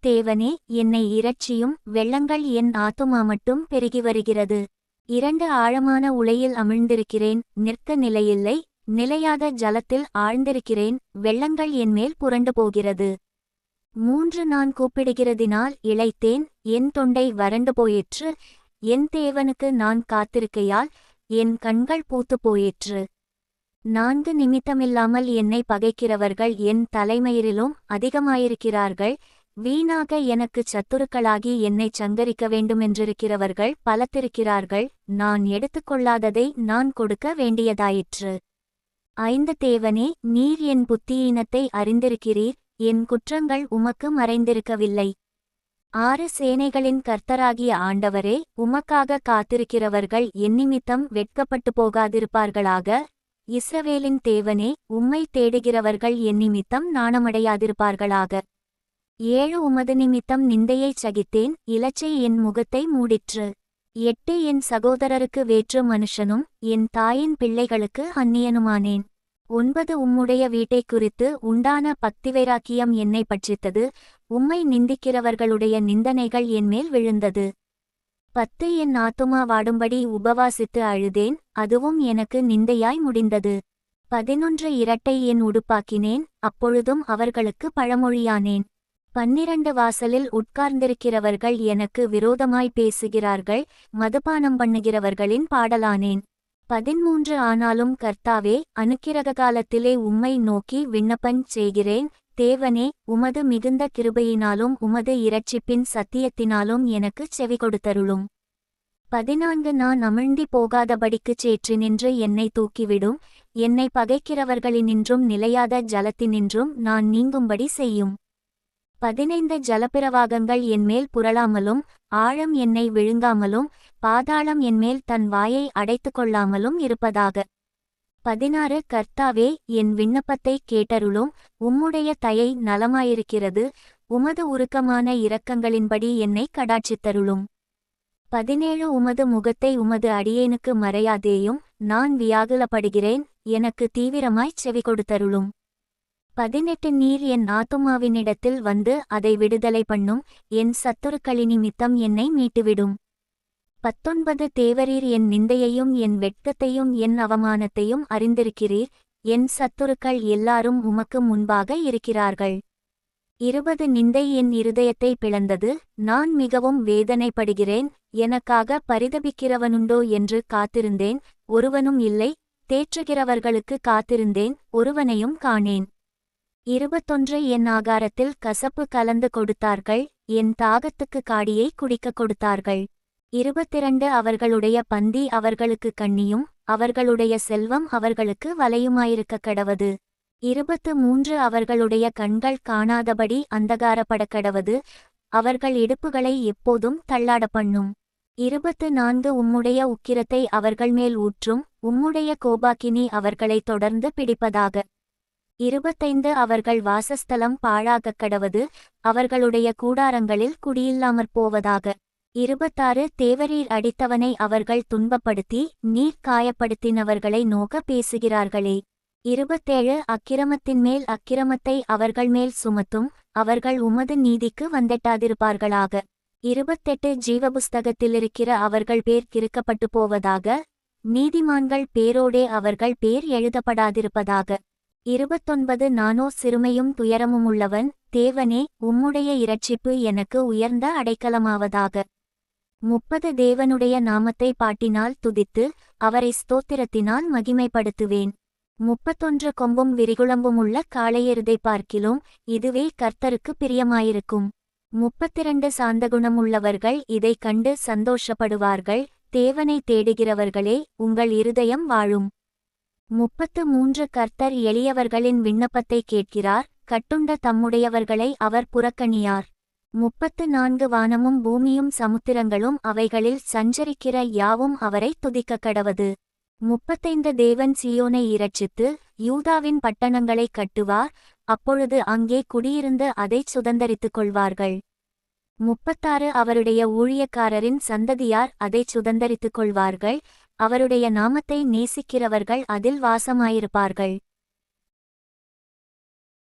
தேவனே, என்னை இரட்சியும். வெள்ளங்கள் என் ஆத்துமா மட்டும் பெருகி வருகிறது. 2 ஆழமான உளையில் அமிழ்ந்திருக்கிறேன், நிற்க நிலையில்லை. நிலையாத ஜலத்தில் ஆழ்ந்திருக்கிறேன், வெள்ளங்கள் என்மேல் புரண்டு போகிறது. 3 நான் கூப்பிடுகிறதினால் இளைத்தேன், என் தொண்டை வறண்டு போயிற்று. என் தேவனுக்கு நான் காத்திருக்கையால் என் கண்கள் பூத்துப் போயிற்று. 4 நிமித்தமில்லாமல் என்னை பகைக்கிறவர்கள் என் தலைமயிரிலும் அதிகமாயிருக்கிறார்கள். வீணாக எனக்குச் சத்துருக்களாகி என்னைச் சங்கரிக்க வேண்டுமென்றிருக்கிறவர்கள் பலத்திருக்கிறார்கள். நான் எடுத்துக்கொள்ளாததை நான் கொடுக்க வேண்டியதாயிற்று. 5 தேவனே, நீர் என் புத்தியீனத்தை அறிந்திருக்கிறீர், என் குற்றங்கள் உமக்கு மறைந்திருக்கவில்லை. 6 சேனைகளின் கர்த்தராகிய ஆண்டவரே, உமக்காக காத்திருக்கிறவர்கள் என்னிமித்தம் வெட்கப்பட்டு போகாதிருப்பார்களாக. இஸ்ரவேலின் தேவனே, உம்மை தேடுகிறவர்கள் என்னிமித்தம் நாணமடையாதிருப்பார்களாக. 7 உமது நிமித்தம் நிந்தையைச் சகித்தேன், இலச்சை என் முகத்தை மூடிற்று. 8 என் சகோதரருக்கு வேற்று மனுஷனும் என் தாயின் பிள்ளைகளுக்கு அந்நியனுமானேன். 9 உம்முடைய வீட்டைக் குறித்து உண்டான பக்திவைராக்கியம் என்னை பட்சித்தது, உம்மை நிந்திக்கிறவர்களுடைய நிந்தனைகள் என்மேல் விழுந்தது. 10 என் ஆத்துமா வாடும்படி உபவாசித்து அழுதேன், அதுவும் எனக்கு நிந்தையாய் முடிந்தது. 11 இரட்டை என் உடுப்பாக்கினேன், அப்பொழுதும் அவர்களுக்கு பழமொழியானேன். 12 வாசலில் உட்கார்ந்திருக்கிறவர்கள் எனக்கு விரோதமாய் பேசுகிறார்கள், மதுபானம் பண்ணுகிறவர்களின் பாடலானேன். 13 ஆனாலும் கர்த்தாவே, அனுக்கிரக காலத்திலே உம்மை நோக்கி விண்ணப்பஞ் செய்கிறேன். தேவனே, உமது மிகுந்த கிருபையினாலும் உமது இரட்சிப்பின் சத்தியத்தினாலும் எனக்குச் செவி கொடுத்தருளும். 14 நான் அமிழ்ந்தி போகாதபடிக்குச் சேற்றி நின்று என்னை தூக்கிவிடும். என்னை பகைக்கிறவர்களினின்றும் நிலையாத ஜலத்தினின்றும் நான் நீங்கும்படி செய்யும். 15 ஜலப்பிரவாகங்கள் என்மேல் புரளாமலும் ஆழம் என்னை விழுங்காமலும் பாதாளம் என்மேல் தன் வாயை அடைத்துக்கொள்ளாமலும் இருப்பதாக. 16 கர்த்தாவே, என் விண்ணப்பத்தைக் கேட்டருளும். உம்முடைய தயை நலமாயிருக்கிறது, உமது உருக்கமான இரக்கங்களின்படி என்னை கடாட்சித்தருளும். 17 உமது முகத்தை உமது அடியேனுக்கு மறையாதேயும், நான் வியாகுலப்படுகிறேன், எனக்கு தீவிரமாய்ச் செவி கொடுத்தருளும். 18 நீர் என் ஆத்துமாவினிடத்தில் வந்து அதை விடுதலை பண்ணும், என் சத்துருக்களினிமித்தம் என்னை மீட்டுவிடும். 19 தேவரீர் என் நிந்தையையும் என் வெட்கத்தையும் என் அவமானத்தையும் அறிந்திருக்கிறீர், என் சத்துருக்கள் எல்லாரும் உமக்கு முன்பாக இருக்கிறார்கள். 20 நிந்தை என் இருதயத்தை பிளந்தது, நான் மிகவும் வேதனைப்படுகிறேன், எனக்காக பரிதபிக்கிறவனுண்டோ என்று காத்திருந்தேன், ஒருவனும் இல்லை, தேற்றுகிறவர்களுக்கு காத்திருந்தேன், ஒருவனையும் காணேன். 21 என் ஆகாரத்தில் கசப்பு கலந்து கொடுத்தார்கள், என் தாகத்துக்கு காடியை குடிக்க கொடுத்தார்கள். 22 அவர்களுடைய பந்தி அவர்களுக்கு கண்ணியும் அவர்களுடைய செல்வம் அவர்களுக்கு வலையுமாயிருக்கக் கடவது. 23 அவர்களுடைய கண்கள் காணாதபடி அந்தகாரப்படக்கடவது, அவர்கள் இடுப்புகளை எப்போதும் தள்ளாட பண்ணும். 24 உம்முடைய உக்கிரத்தை அவர்கள் மேல் ஊற்றும், உம்முடைய கோபாக்கினி அவர்களை தொடர்ந்து பிடிப்பதாக. 25 அவர்கள் வாசஸ்தலம் பாழாகக் கடவது, அவர்களுடைய கூடாரங்களில் குடியில்லாமற் போவதாக. 26 தேவரீர் அடித்தவனை அவர்கள் துன்பப்படுத்தி நீர் காயப்படுத்தினவர்களை நோக்க பேசுகிறார்களே. 27 அக்கிரமத்தின்மேல் அக்கிரமத்தை அவர்கள் மேல் சுமத்தும், அவர்கள் உமது நீதிக்கு வந்தெட்டாதிருப்பார்களாக. 28 ஜீவபுஸ்தகத்திலிருக்கிற அவர்கள் பேர் கிறுக்கப்பட்டு போவதாக, நீதிமான்கள் பேரோடே அவர்கள் பேர் எழுதப்படாதிருப்பதாக. 29 நானோ சிறுமையும் துயரமுமுள்ளவன், தேவனே, உம்முடைய இரட்சிப்பு எனக்கு உயர்ந்த அடைக்கலமாவதாக. 30 தேவனுடைய நாமத்தை பாட்டினால் துதித்து அவரை ஸ்தோத்திரத்தினால் மகிமைப்படுத்துவேன். 31 கொம்பும் விரிகுளம்புமுள்ள காளையெருதை பார்க்கிலும் இதுவே கர்த்தருக்கு பிரியமாயிருக்கும். 32 சாந்தகுணமுள்ளவர்கள் இதைக் கண்டு சந்தோஷப்படுவார்கள், தேவனை தேடுகிறவர்களே, உங்கள் இருதயம் வாழும். 33 கர்த்தர் எளியவர்களின் விண்ணப்பத்தை கேட்கிறார், கட்டுண்ட தம்முடையவர்களை அவர் புறக்கணியார். 34 வானமும் பூமியும் சமுத்திரங்களும் அவைகளில் சஞ்சரிக்கிற யாவும் அவரை துதிக்கக் கடவது. 35 தேவன் சீயோனை இரட்சித்து யூதாவின் பட்டணங்களைக் கட்டுவார், அப்பொழுது அங்கே குடியிருந்து அதைச் சுதந்தரித்துக் கொள்வார்கள். 36 அவருடைய ஊழியக்காரரின் சந்ததியார் அதைச் சுதந்தரித்துக் கொள்வார்கள், அவருடைய நாமத்தை நேசிக்கிறவர்கள் அதில் வாசமாயிருப்பார்கள்.